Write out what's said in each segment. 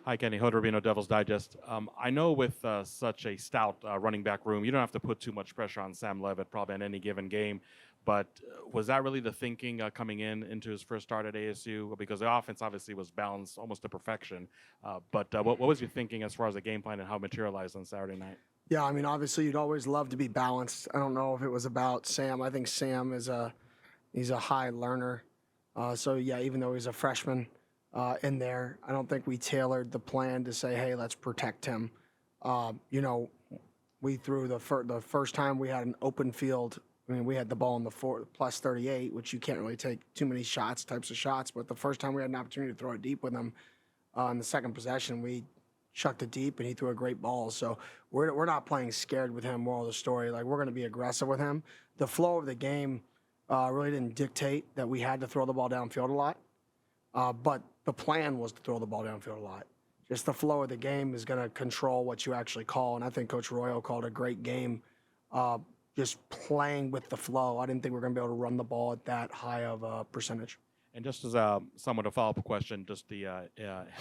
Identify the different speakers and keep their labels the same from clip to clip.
Speaker 1: Hi, Kenny. Hood Rubino, Devil's Digest. I know with such a stout running back room, you don't have to put too much pressure on Sam Levitt probably in any given game. But was that really the thinking coming into his first start at ASU? Because the offense obviously was balanced almost to perfection. But what was your thinking as far as the game plan and how it materialized on Saturday night?
Speaker 2: Yeah, I mean, obviously, you'd always love to be balanced. I don't know if it was about Sam. I think Sam is he's a high learner. So yeah, even though he's a freshman in there, I don't think we tailored the plan to say, hey, let's protect him. You know, we threw the first time we had an open field. I mean, we had the ball in the plus 38, which you can't really take too many types of shots. But the first time we had an opportunity to throw it deep with him, in the second possession, we chucked it deep and he threw a great ball. So we're not playing scared with him. Moral of the story, like we're going to be aggressive with him. The flow of the game really didn't dictate that we had to throw the ball downfield a lot, but the plan was to throw the ball downfield a lot. Just the flow of the game is going to control what you actually call, and I think Coach Royal called a great game. Just playing with the flow. I didn't think we were going to be able to run the ball at that high of a percentage.
Speaker 1: And just as somewhat a follow-up question, just the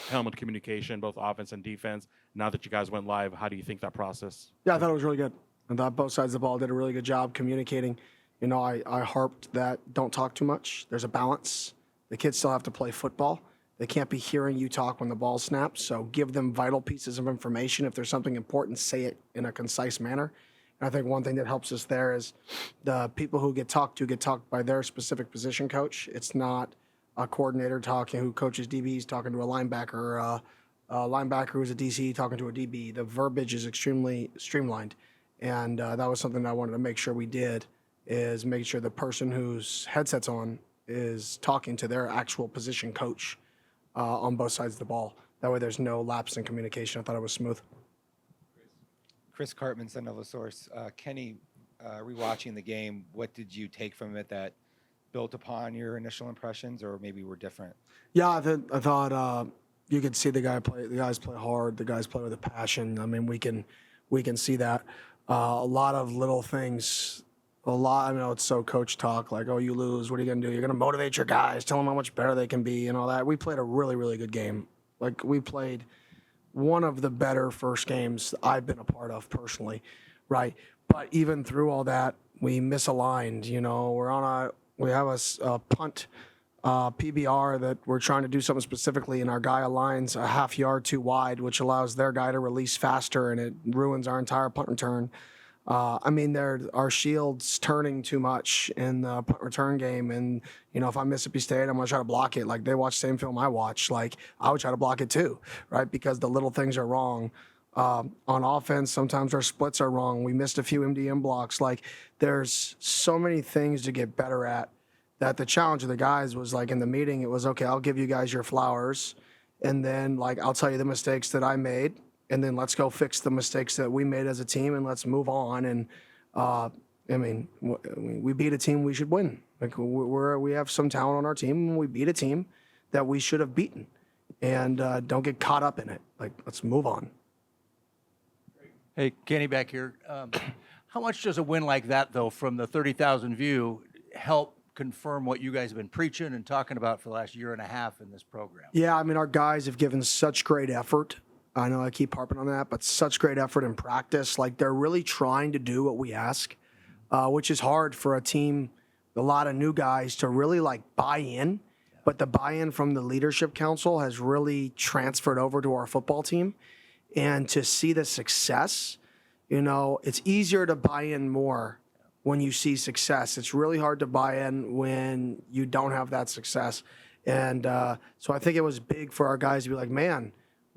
Speaker 1: helmet communication, both offense and defense. Now that you guys went live, how do you think that process?
Speaker 2: Yeah, I thought it was really good. I thought both sides of the ball did a really good job communicating. You know, I harped that don't talk too much. There's a balance. The kids still have to play football. They can't be hearing you talk when the ball snaps. So give them vital pieces of information. If there's something important, say it in a concise manner. And I think one thing that helps us there is the people who get talked by their specific position coach. It's not a coordinator talking who coaches DBs talking to a linebacker, a linebacker who's a DC talking to a DB. The verbiage is extremely streamlined. And that was something I wanted to make sure we did, is make sure the person whose headset's on is talking to their actual position coach on both sides of the ball. That way there's no lapse in communication. I thought it was smooth.
Speaker 3: Chris Cartman, Sun Nova Source. Kenny, rewatching the game, what did you take from it that built upon your initial impressions, or maybe were different?
Speaker 2: Yeah, I thought you could see the guys play hard. The guys play with a passion. I mean, we can see that. A lot of little things. I know it's so coach talk, like, oh, you lose, what are you going to do? You're going to motivate your guys, tell them how much better they can be and all that. We played a really, really good game. Like, we played one of the better first games I've been a part of personally, right? But even through all that, we misaligned. You know, we have a punt PBR that we're trying to do something specifically, and our guy aligns a half yard too wide, which allows their guy to release faster, and it ruins our entire punt return. I mean, our shield's turning too much in the punt return game, and you know, if I'm Mississippi State, I'm gonna try to block it. Like they watch the same film I watch. Like I would try to block it too, right? Because the little things are wrong. On offense, sometimes our splits are wrong. We missed a few MDM blocks. Like there's so many things to get better at. That the challenge of the guys was like in the meeting, it was okay. I'll give you guys your flowers, and then like I'll tell you the mistakes that I made. And then let's go fix the mistakes that we made as a team, and let's move on. And I mean, we beat a team we should win. Like we have some talent on our team, and we beat a team that we should have beaten. And don't get caught up in it. Like let's move on.
Speaker 4: Hey, Kenny back here. How much does a win like that, though, from the 30,000 view, help confirm what you guys have been preaching and talking about for the last year and a half in this program?
Speaker 2: Yeah, I mean, our guys have given such great effort. I know I keep harping on that, but such great effort in practice. Like they're really trying to do what we ask, which is hard for a team, a lot of new guys to really like buy in. But the buy-in from the leadership council has really transferred over to our football team. And to see the success, you know, it's easier to buy in more when you see success. It's really hard to buy in when you don't have that success. And so I think it was big for our guys to be like, man,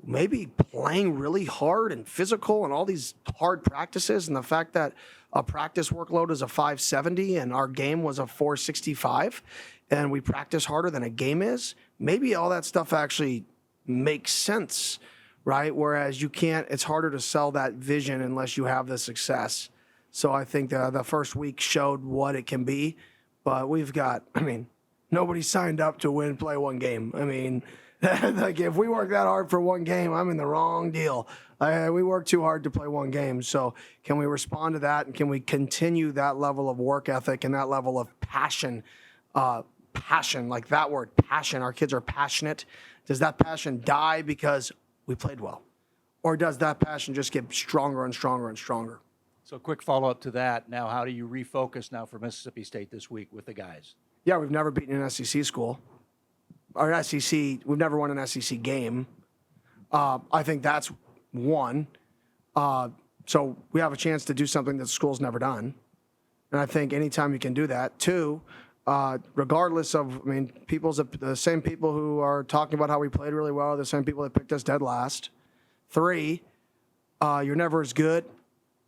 Speaker 2: maybe playing really hard and physical and all these hard practices, and the fact that a practice workload is a 570 and our game was a 465 and we practice harder than a game is, maybe all that stuff actually makes sense, right? Whereas it's harder to sell that vision unless you have the success. So I think the first week showed what it can be, but nobody signed up to play one game. I mean, like if we work that hard for one game, I'm in the wrong deal. We work too hard to play one game. So can we respond to that, and can we continue that level of work ethic and that level of passion? Passion, like that word, passion. Our kids are passionate. Does that passion die because we played well? Or does that passion just get stronger and stronger and stronger?
Speaker 4: So quick follow-up to that. Now, how do you refocus now for Mississippi State this week with the guys?
Speaker 2: Yeah, we've never beaten an SEC school. Or SEC, we've never won an SEC game. I think that's one. So we have a chance to do something that the school's never done. And I think anytime you can do that. Two, regardless of, I mean, the same people who are talking about how we played really well are the same people that picked us dead last. Three, you're never as good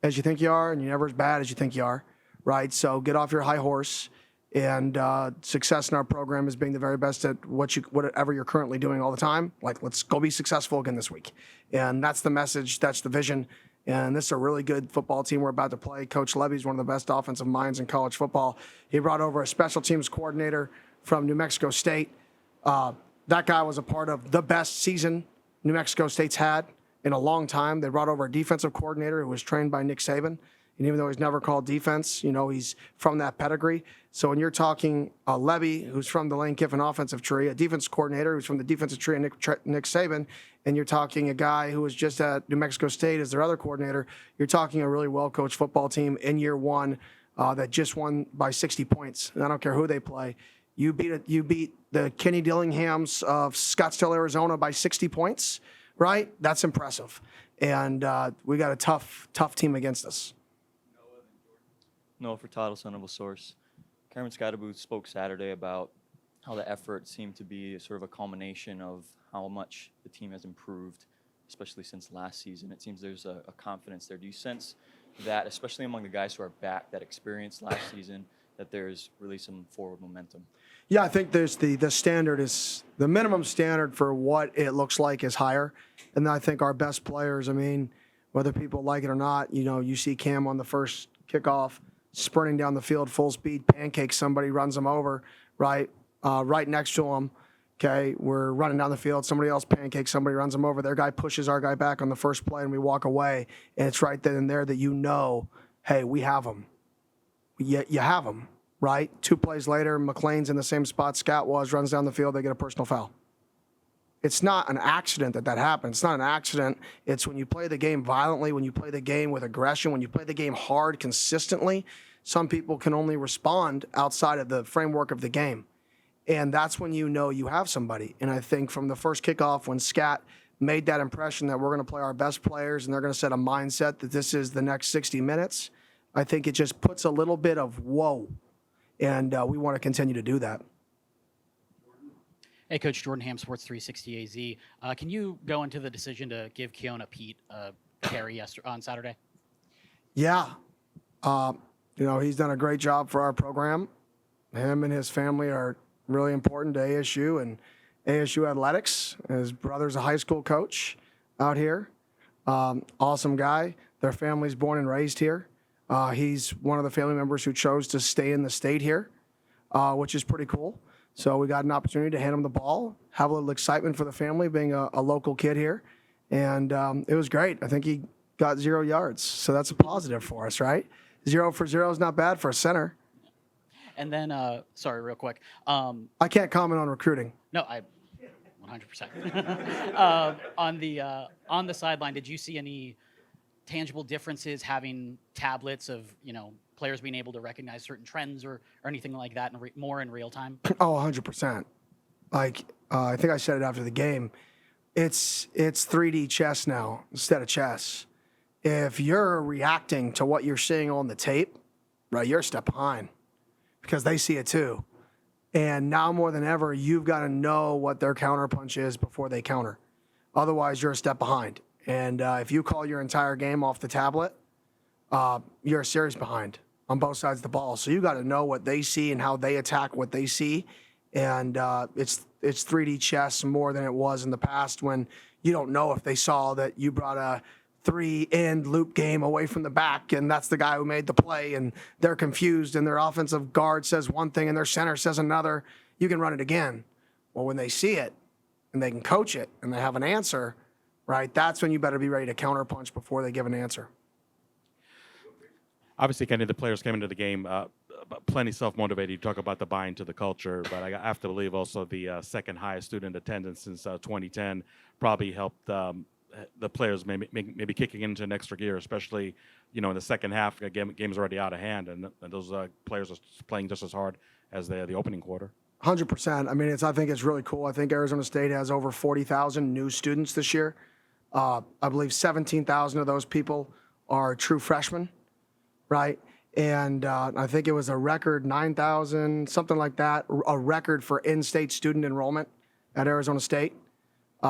Speaker 2: as you think you are, and you're never as bad as you think you are, right? So get off your high horse. And success in our program is being the very best at whatever you're currently doing all the time. Like, let's go be successful again this week. And that's the message. That's the vision. And this is a really good football team we're about to play. Coach Levy's one of the best offensive minds in college football. He brought over a special teams coordinator from New Mexico State. That guy was a part of the best season New Mexico State's had in a long time. They brought over a defensive coordinator who was trained by Nick Saban. And even though he's never called defense, he's from that pedigree. So when you're talking Levy, who's from the Lane Kiffin offensive tree, a defense coordinator who's from the defensive tree of Nick Saban, and you're talking a guy who was just at New Mexico State as their other coordinator, you're talking a really well-coached football team in year one that just won by 60 points. And I don't care who they play. You beat the Kenny Dillinghams of Scottsdale, Arizona by 60 points, right? That's impressive. And we got a tough team against us.
Speaker 5: Noah Furtado, son of a source. Cameron Scottaboo spoke Saturday about how the effort seemed to be sort of a culmination of how much the team has improved, especially since last season. It seems there's a confidence there. Do you sense that, especially among the guys who are back that experienced last season, that there's really some forward momentum?
Speaker 2: Yeah, I think there's the standard is the minimum standard for what it looks like is higher. And I think our best players, I mean, whether people like it or not, you see Cam on the first kickoff, sprinting down the field full speed, pancakes somebody, runs them over, right? Right next to him, okay? We're running down the field, somebody else pancakes somebody, runs them over. Their guy pushes our guy back on the first play, and we walk away. And it's right then and there that hey, we have them. You have them, right? 2 plays later, McLean's in the same spot Scott was, runs down the field, they get a personal foul. It's not an accident that happens. It's not an accident. It's when you play the game violently, when you play the game with aggression, when you play the game hard consistently, some people can only respond outside of the framework of the game. And that's when you have somebody. And I think from the first kickoff, when Scott made that impression that we're going to play our best players and they're going to set a mindset that this is the next 60 minutes, I think it just puts a little bit of whoa. And we want to continue to do that.
Speaker 6: Hey, Coach Jordan Ham, Sports 360 AZ. Can you go into the decision to give Keona Pete a carry on Saturday?
Speaker 2: Yeah. He's done a great job for our program. Him and his family are really important to ASU and ASU athletics. His brother's a high school coach out here. Awesome guy. Their family's born and raised here. He's one of the family members who chose to stay in the state here, which is pretty cool. So we got an opportunity to hand him the ball, have a little excitement for the family, being a local kid here. And it was great. I think he got 0 yards. So that's a positive for us, right? 0 for 0 is not bad for a center.
Speaker 6: And then, sorry, real quick.
Speaker 2: I can't comment on recruiting.
Speaker 6: No, 100%. On the sideline, did you see any tangible differences having tablets of, players being able to recognize certain trends or anything like that more in real time?
Speaker 2: Oh, 100%. Like, I think I said it after the game. It's 3D chess now instead of chess. If you're reacting to what you're seeing on the tape, right, you're a step behind because they see it too. And now more than ever, you've got to know what their counterpunch is before they counter. Otherwise, you're a step behind. And if you call your entire game off the tablet, you're a series behind on both sides of the ball. So you got to know what they see and how they attack what they see. And it's 3D chess more than it was in the past when you don't know if they saw that you brought a 3-end loop game away from the back and that's the guy who made the play and they're confused and their offensive guard says one thing and their center says another. You can run it again. Well, when they see it and they can coach it and they have an answer, right, that's when you better be ready to counterpunch before they give an answer.
Speaker 1: Obviously, Kenny, the players came into the game plenty self-motivated. You talk about the buy-in to the culture, but I have to believe also the second highest student attendance since 2010 probably helped the players maybe kicking into an extra gear, especially in the second half. Game's already out of hand, and those players are playing just as hard as the opening quarter.
Speaker 2: 100%. I mean, I think it's really cool. I think Arizona State has over 40,000 new students this year. I believe 17,000 of those people are true freshmen, right? And I think it was a record 9,000, something like that, a record for in-state student enrollment at Arizona State.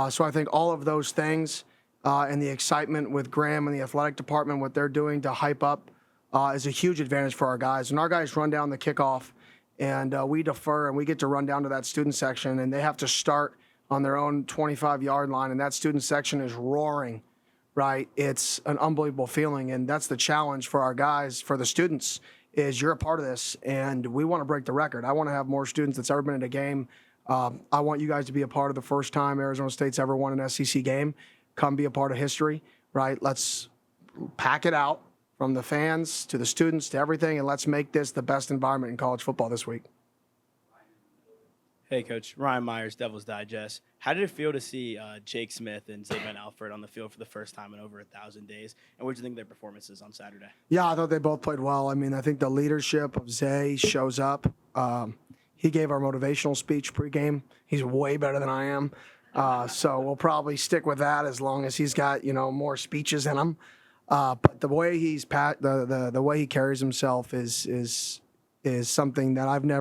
Speaker 2: So I think all of those things and the excitement with Graham and the athletic department, what they're doing to hype up is a huge advantage for our guys. And our guys run down the kickoff, and we defer, and we get to run down to that student section, and they have to start on their own 25-yard line, and that student section is roaring, right? It's an unbelievable feeling, and that's the challenge for our guys, for the students, is you're a part of this, and we want to break the record. I want to have more students that's ever been in a game. I want you guys to be a part of the first time Arizona State's ever won an SEC game. Come be a part of history, right? Let's pack it out from the fans to the students to everything, and let's make this the best environment in college football this week.
Speaker 7: Hey, Coach. Ryan Myers, Devil's Digest. How did it feel to see Jake Smith and Zay Van Alford on the field for the first time in over 1,000 days? And what did you think of their performances on Saturday?
Speaker 2: Yeah, I thought they both played well. I mean, I think the leadership of Zay shows up. He gave our motivational speech pregame. He's way better than I am. So we'll probably stick with that as long as he's got, more speeches in him. But the way the way he carries himself is something that I've been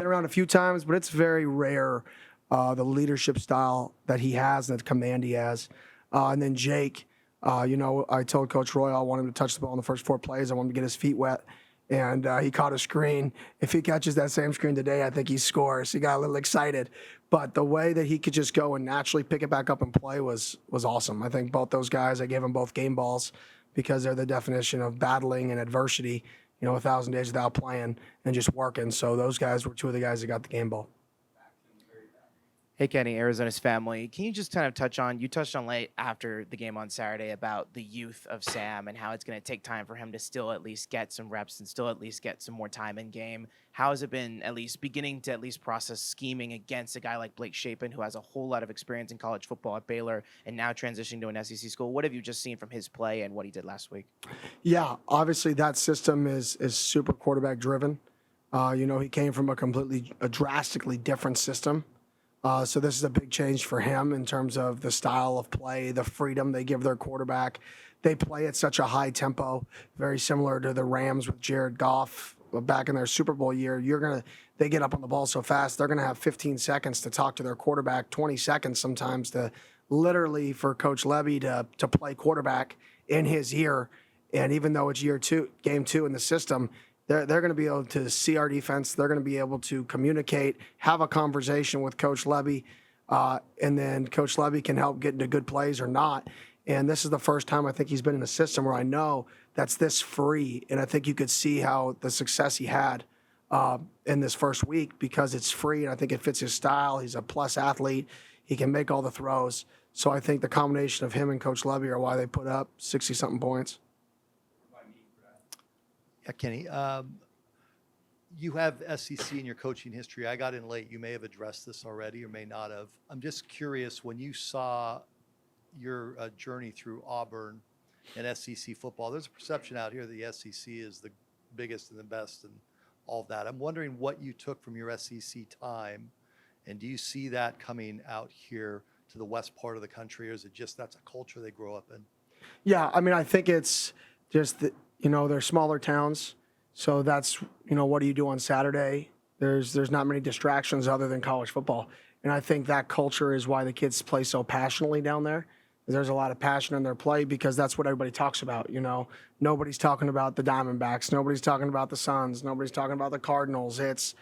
Speaker 2: around a few times, but it's very rare, the leadership style that he has and the command he has. And then Jake, I told Coach Roy I want him to touch the ball in the first 4 plays. I want him to get his feet wet. And he caught a screen. If he catches that same screen today, I think he scores. He got a little excited. But the way that he could just go and naturally pick it back up and play was awesome. I think both those guys, I gave them both game balls because they're the definition of battling and adversity, 1,000 days without playing and just working. So those guys were 2 of the guys that got the game ball.
Speaker 8: Hey, Kenny, Arizona's family. Can you just kind of touched on late after the game on Saturday about the youth of Sam and how it's going to take time for him to still at least get some reps and still at least get some more time in game. How has it been at least beginning to at least process scheming against a guy like Blake Shapen, who has a whole lot of experience in college football at Baylor and now transitioning to an SEC school? What have you just seen from his play and what he did last week?
Speaker 2: Yeah, obviously that system is super quarterback driven. He came from a drastically different system. So this is a big change for him in terms of the style of play, the freedom they give their quarterback. They play at such a high tempo, very similar to the Rams with Jared Goff back in their Super Bowl year. They get up on the ball so fast, they're going to have 15 seconds to talk to their quarterback, 20 seconds sometimes to literally for Coach Levy to play quarterback in his ear. And even though it's game 2 in the system, they're going to be able to see our defense. They're going to be able to communicate, have a conversation with Coach Levy, and then Coach Levy can help get into good plays or not. And this is the first time I think he's been in a system where I know that's this free. And I think you could see how the success he had in this first week because it's free, and I think it fits his style. He's a plus athlete. He can make all the throws. So I think the combination of him and Coach Levy are why they put up 60-something points.
Speaker 4: Yeah, Kenny, you have SEC in your coaching history. I got in late. You may have addressed this already or may not have. I'm just curious, when you saw your journey through Auburn and SEC football, there's a perception out here that the SEC is the biggest and the best and all of that. I'm wondering what you took from your SEC time, and do you see that coming out here to the west part of the country, or is it just that's a culture they grow up in?
Speaker 2: Yeah, I mean, I think it's just that, they're smaller towns. So that's, what do you do on Saturday? There's not many distractions other than college football. And I think that culture is why the kids play so passionately down there. There's a lot of passion in their play because that's what everybody talks about. Nobody's talking about the Diamondbacks. Nobody's talking about the Suns. Nobody's talking about the Cardinals. It's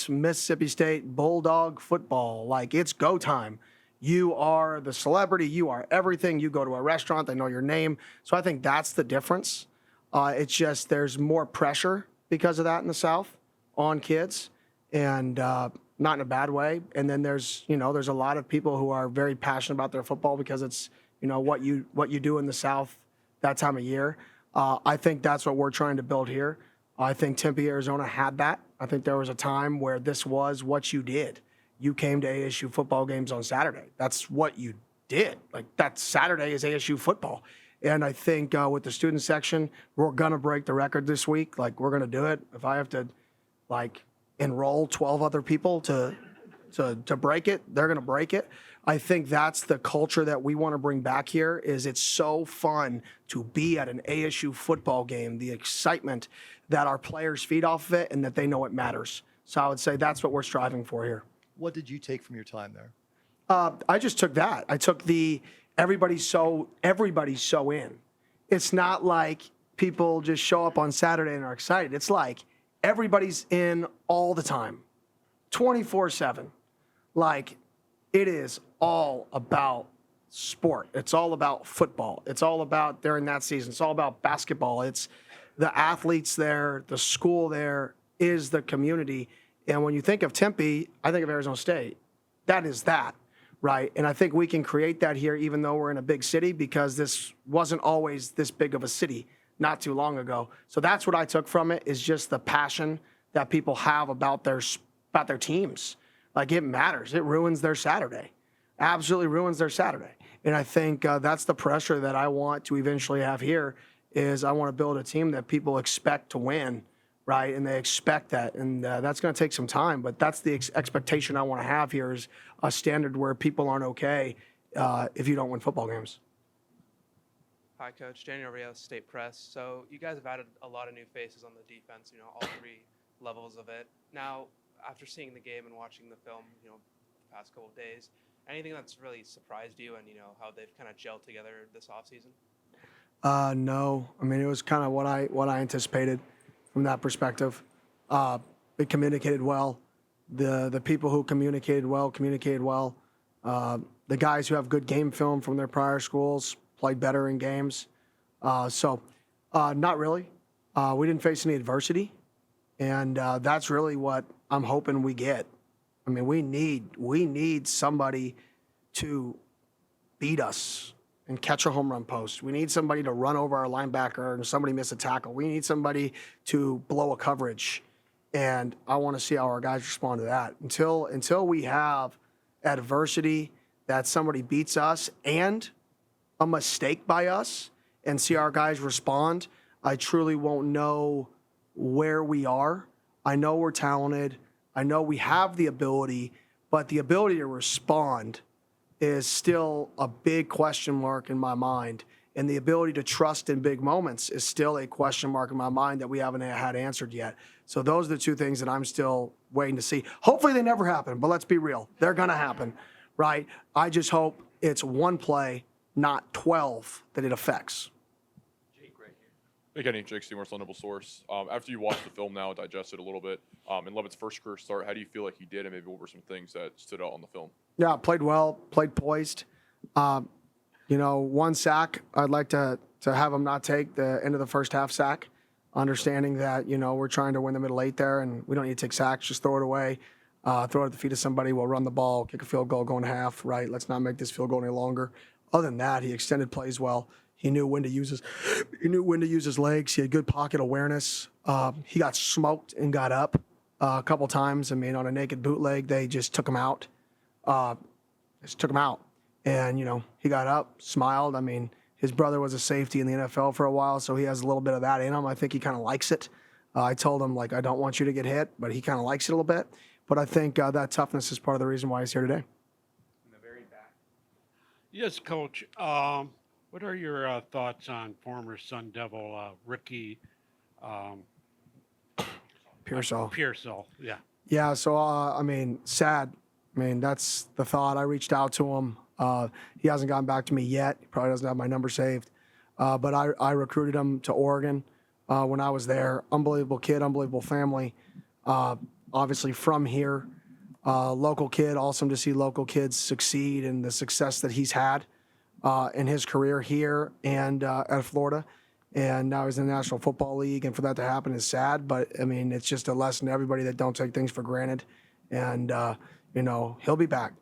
Speaker 2: Mississippi State Bulldog football. Like, it's go time. You are the celebrity. You are everything. You go to a restaurant, they know your name. So I think that's the difference. It's just there's more pressure because of that in the South on kids, and not in a bad way. And then there's a lot of people who are very passionate about their football because it's what you do in the South that time of year. I think that's what we're trying to build here. I think Tempe, Arizona had that. I think there was a time where this was what you did. you came to ASU football games on Saturday. That's what you did. Like that Saturday is ASU football. And I think with the student section, we're going to break the record this week. Like, we're going to do it. If I have to, like, enroll 12 other people to break it, they're going to break it. I think that's the culture that we want to bring back here is it's so fun to be at an ASU football game, the excitement that our players feed off of it and that they know it matters. So I would say that's what we're striving for here.
Speaker 9: What did you take from your time there?
Speaker 2: I just took that. I took the everybody's so in. It's not like people just show up on Saturday and are excited. It's like everybody's in all the time, 24/7. Like it is all about sport. It's all about football. It's all about during that season. It's all about basketball. It's the athletes there, the school there is the community. And when you think of Tempe, I think of Arizona State. That is that. Right. And I think we can create that here, even though we're in a big city, because this wasn't always this big of a city not too long ago. So that's what I took from it is just the passion that people have about their teams. Like it matters. It ruins their Saturday. Absolutely ruins their Saturday. And I think that's the pressure that I want to eventually have here is I want to build a team that people expect to win. Right, and they expect that, and that's going to take some time. But that's the expectation I want to have here is a standard where people aren't okay if you don't win football games.
Speaker 10: Hi, Coach. Daniel Rios, State Press. So you guys have added a lot of new faces on the defense. All 3 levels of it. Now, after seeing the game and watching the film, the past couple of days, anything that's really surprised you, and how they've kind of gelled together this offseason?
Speaker 2: No, I mean it was kind of what I anticipated. From that perspective, it communicated well. The people who communicated well. The guys who have good game film from their prior schools played better in games. So not really. We didn't face any adversity, and that's really what I'm hoping we get. I mean, we need somebody to beat us and catch a home run post. We need somebody to run over our linebacker and somebody miss a tackle. We need somebody to blow a coverage. And I want to see how our guys respond to that. Until we have adversity that somebody beats us and a mistake by us and see our guys respond, I truly won't know where we are. I know we're talented. I know we have the ability, but the ability to respond is still a big question mark in my mind. And the ability to trust in big moments is still a question mark in my mind that we haven't had answered yet. So those are the 2 things that I'm still waiting to see. Hopefully they never happen, but let's be real. They're going to happen, right? I just hope it's 1 play, not 12, that it affects.
Speaker 11: Hey, Kenny, Jake Seymour, Thunderable Source. After you watched the film now, digest it a little bit, in Levitt's first career start, how do you feel like he did, and maybe what were some things that stood out on the film? Yeah,
Speaker 2: played well, played poised. 1 sack, I'd like to have him not take the end of the first half sack, understanding that, we're trying to win the middle 8 there, and we don't need to take sacks, just throw it away, throw it at the feet of somebody, we'll run the ball, kick a field goal, go in half, right? Let's not make this field goal any longer. Other than that, he extended plays well. He knew when to use his legs. He had good pocket awareness. He got smoked and got up a couple times. I mean, on a naked bootleg, they just took him out. And, he got up, smiled. I mean, his brother was a safety in the NFL for a while, so he has a little bit of that in him. I think he kind of likes it. I told him, I don't want you to get hit, but he kind of likes it a little bit. But I think that toughness is part of the reason why he's here today.
Speaker 3: In the very back.
Speaker 12: Yes, Coach. What are your thoughts on former Sun Devil Ricky Pearsall? Yeah.
Speaker 2: Yeah, so, sad. That's the thought. I reached out to him. He hasn't gotten back to me yet. He probably doesn't have my number saved. But I recruited him to Oregon when I was there. Unbelievable kid, unbelievable family. Obviously from here. Local kid. Awesome to see local kids succeed and the success that he's had in his career here and at Florida. And now he's in the National Football League. And for that to happen is sad. But, it's just a lesson to everybody that don't take things for granted. And, he'll be back.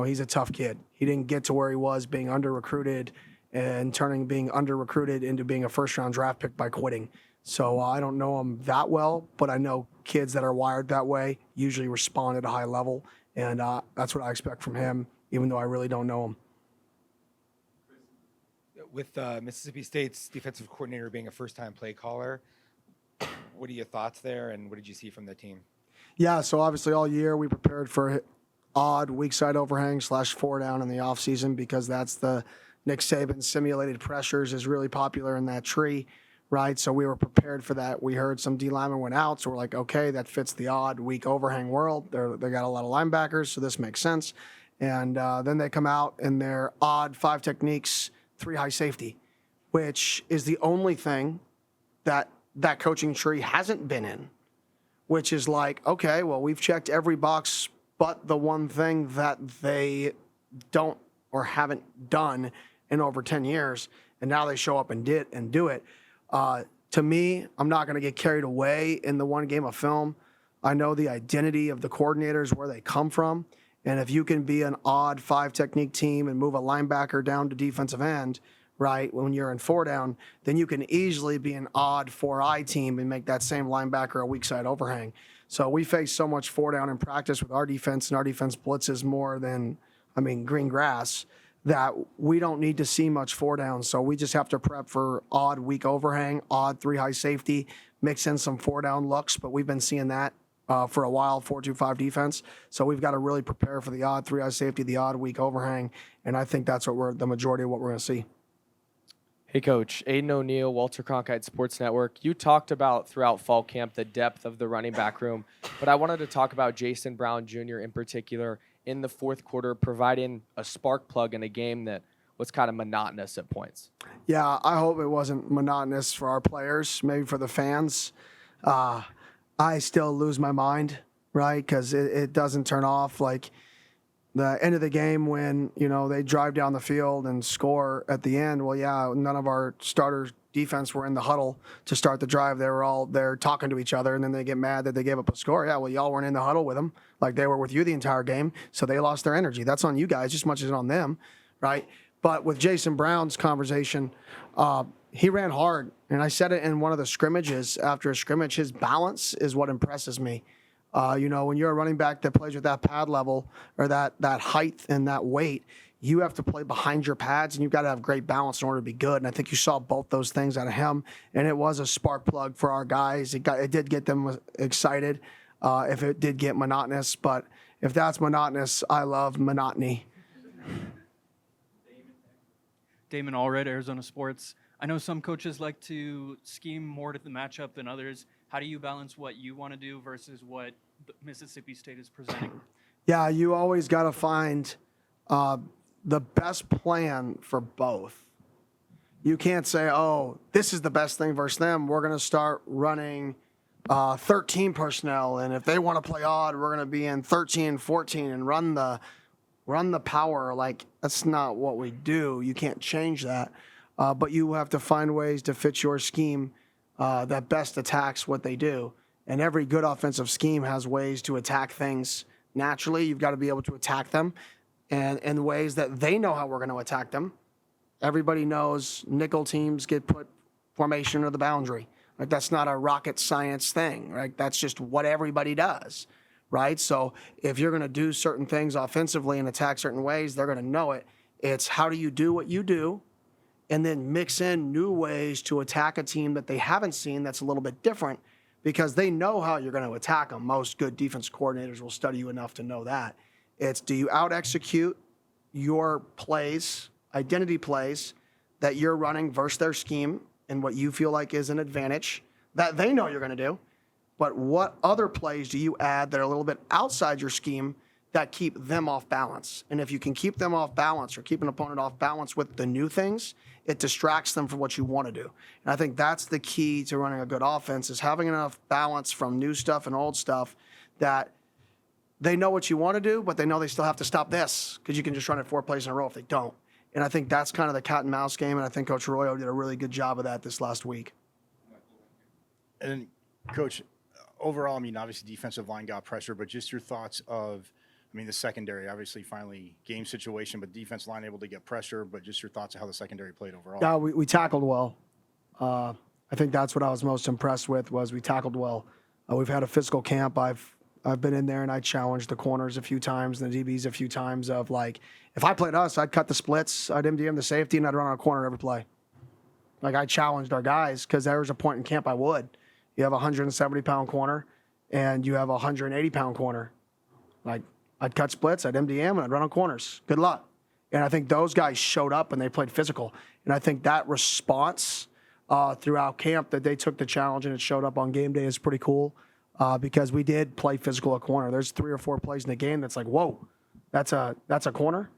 Speaker 2: He's a tough kid. He didn't get to where he was being under-recruited and turning being under-recruited into being a first-round draft pick by quitting. So I don't know him that well, but I know kids that are wired that way usually respond at a high level. And that's what I expect from him, even though I really don't know him.
Speaker 3: With Mississippi State's defensive coordinator being a first-time play caller, what are your thoughts there, and what did you see from the team?
Speaker 2: Yeah, so obviously all year we prepared for odd weak side overhang / 4-down in the offseason because that's the Nick Saban simulated pressures is really popular in that tree, right? So we were prepared for that. We heard some D linemen went out, so we're like, okay, that fits the odd weak overhang world. They got a lot of linebackers, so this makes sense. And then they come out in their odd 5 techniques, 3 high safety, which is the only thing that coaching tree hasn't been in, which is like, okay, well, we've checked every box but the one thing that they don't or haven't done in over 10 years, and now they show up and do it. To me, I'm not going to get carried away in the one game of film. I know the identity of the coordinators, where they come from, and if you can be an odd 5 technique team and move a linebacker down to defensive end, right, when you're in 4-down, then you can easily be an odd 4-eye team and make that same linebacker a weak side overhang. So we face so much 4-down in practice with our defense, and our defense blitzes more than, green grass, that we don't need to see much 4-down. So we just have to prep for odd weak overhang, odd 3 high safety, mix in some 4-down looks, but we've been seeing that for a while, 4-2-5 defense. So we've got to really prepare for the odd 3 high safety, the odd weak overhang, and I think that's the majority of what we're going to see.
Speaker 13: Hey, Coach. Aiden O'Neill, Walter Cronkite Sports Network. You talked about throughout fall camp the depth of the running back room, but I wanted to talk about Jason Brown Jr. in particular in the fourth quarter, providing a spark plug in a game that was kind of monotonous at points.
Speaker 2: Yeah, I hope it wasn't monotonous for our players, maybe for the fans. I still lose my mind, right, because it doesn't turn off. Like the end of the game when, they drive down the field and score at the end. Well, yeah, none of our starters defense were in the huddle to start the drive. They were all there talking to each other, and then they get mad that they gave up a score. Yeah, well, y'all weren't in the huddle with them. Like they were with you the entire game, so they lost their energy. That's on you guys just as much as on them, right? But with Jason Brown's conversation, he ran hard, and I said it in one of the scrimmages. After a scrimmage, his balance is what impresses me. When you're a running back that plays with that pad level or that height and that weight, you have to play behind your pads, and you've got to have great balance in order to be good. And I think you saw both those things out of him, and it was a spark plug for our guys. It did get them excited if it did get monotonous. But if that's monotonous, I love monotony.
Speaker 14: Damon Allred, Arizona Sports. I know some coaches like to scheme more to the matchup than others. How do you balance what you want to do versus what Mississippi State is presenting?
Speaker 2: Yeah, you always got to find the best plan for both. You can't say, oh, this is the best thing versus them. We're going to start running 13 personnel, and if they want to play odd, we're going to be in 13, 14 and run the power. Like, that's not what we do. You can't change that. But you have to find ways to fit your scheme that best attacks what they do. And every good offensive scheme has ways to attack things naturally. You've got to be able to attack them and in ways that they know how we're going to attack them. Everybody knows nickel teams get put formation or the boundary. Like, that's not a rocket science thing, right? That's just what everybody does, right? So if you're going to do certain things offensively and attack certain ways, they're going to know it. It's how do you do what you do, and then mix in new ways to attack a team that they haven't seen that's a little bit different, because they know how you're going to attack them. Most good defense coordinators will study you enough to know that. It's, do you out-execute your plays, identity plays, that you're running versus their scheme and what you feel like is an advantage that they know you're going to do, but what other plays do you add that are a little bit outside your scheme that keep them off balance? And if you can keep them off balance or keep an opponent off balance with the new things, it distracts them from what you want to do. And I think that's the key to running a good offense, is having enough balance from new stuff and old stuff that they know what you want to do, but they know they still have to stop this, because you can just run it 4 plays in a row if they don't. And I think that's kind of the cat and mouse game, and I think Coach Arroyo did a really good job of that this last week.
Speaker 15: And then, Coach, overall, obviously defensive line got pressure, but just your thoughts of, the secondary, obviously finally game situation, but defense line able to get pressure, but just your thoughts of how the secondary played overall.
Speaker 2: Yeah, we tackled well. I think that's what I was most impressed with, was we tackled well. We've had a physical camp. I've I've been in there and I challenged the corners a few times and the DBs a few times of like, if I played us, I'd cut the splits, I'd MDM the safety, and I'd run on a corner every play. Like I challenged our guys because there was a point in camp I would. You have a 170-pound corner and you have a 180-pound corner. Like I'd cut splits, I'd MDM, and I'd run on corners. Good luck. And I think those guys showed up and they played physical. And I think that response throughout camp that they took the challenge and it showed up on game day is pretty cool because we did play physical at corner. There's 3 or 4 plays in the game that's like, whoa, that's a corner.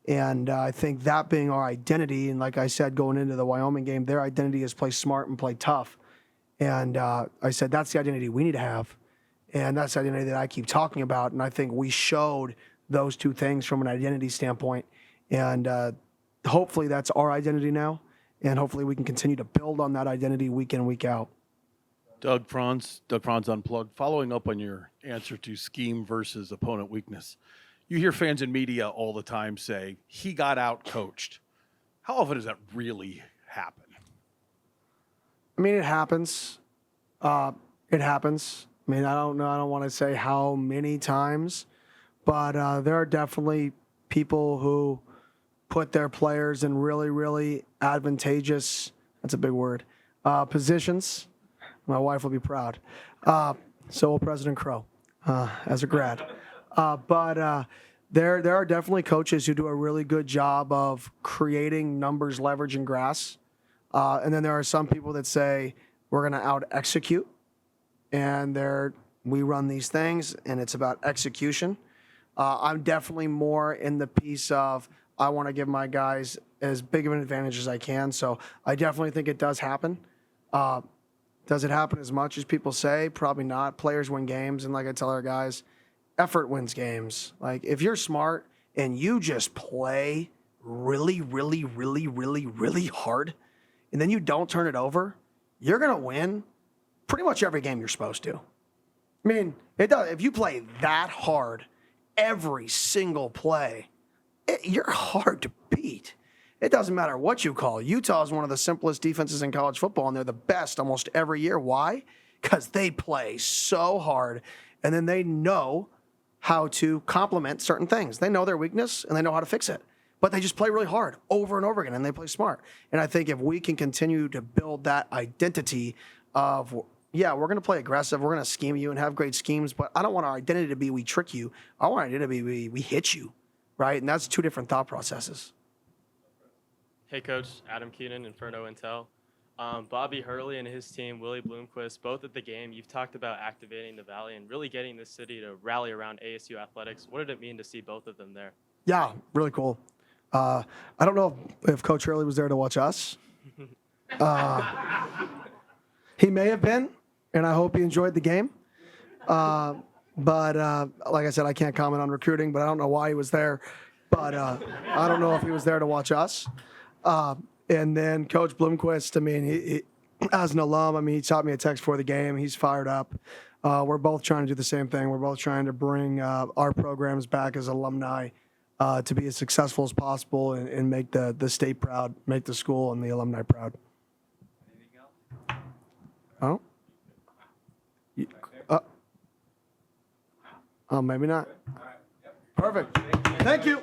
Speaker 2: And I think that being our identity, and like I said, going into the Wyoming game, their identity is play smart and play tough. And I said, that's the identity we need to have. And that's the identity that I keep talking about. And I think we showed those 2 things from an identity standpoint. And hopefully that's our identity now. And hopefully we can continue to build on that identity week in, week out.
Speaker 16: Doug Franz Unplugged. Following up on your answer to scheme versus opponent weakness, you hear fans in media all the time say, he got out-coached. How often does that really happen?
Speaker 2: I mean, it happens. It happens. I mean, I don't know. I don't want to say how many times, but there are definitely people who put their players in really, really advantageous, that's a big word, positions. My wife will be proud. So will President Crow as a grad. But there are definitely coaches who do a really good job of creating numbers, leverage, and grass. And then there are some people that say, we're going to out-execute. And we run these things, and it's about execution. I'm definitely more in the piece of I want to give my guys as big of an advantage as I can. So I definitely think it does happen. Does it happen as much as people say? Probably not. Players win games, and like I tell our guys, effort wins games. Like if you're smart and you just play really, really, really, really, really hard, and then you don't turn it over, you're going to win pretty much every game you're supposed to. I mean, it does. If you play that hard every single play, you're hard to beat. It doesn't matter what you call. Utah is one of the simplest defenses in college football, and they're the best almost every year. Why? Because they play so hard, and then they know how to complement certain things. They know their weakness, and they know how to fix it. But they just play really hard over and over again, and they play smart. And I think if we can continue to build that identity of, yeah, we're going to play aggressive, we're going to scheme you and have great schemes, but I don't want our identity to be we trick you. I want our identity to be we hit you, right? And that's 2 different thought processes.
Speaker 17: Hey, Coach. Adam Keenan, Inferno Intel. Bobby Hurley and his team, Willie Bloomquist, both at the game, you've talked about activating the Valley and really getting this city to rally around ASU athletics. What did it mean to see both of them there?
Speaker 2: Yeah, really cool. I don't know if Coach Hurley was there to watch us. He may have been, and I hope he enjoyed the game. But like I said, I can't comment on recruiting, but I don't know why he was there. But I don't know if he was there to watch us. And then Coach Bloomquist, I mean, he, as an alum, I mean, he taught me a text for the game. He's fired up. We're both trying to do the same thing. We're both trying to bring our programs back as alumni to be as successful as possible and make the state proud, make the school and the alumni proud.
Speaker 17: Anything else?
Speaker 2: Oh? Oh, maybe not. Perfect. Thank you.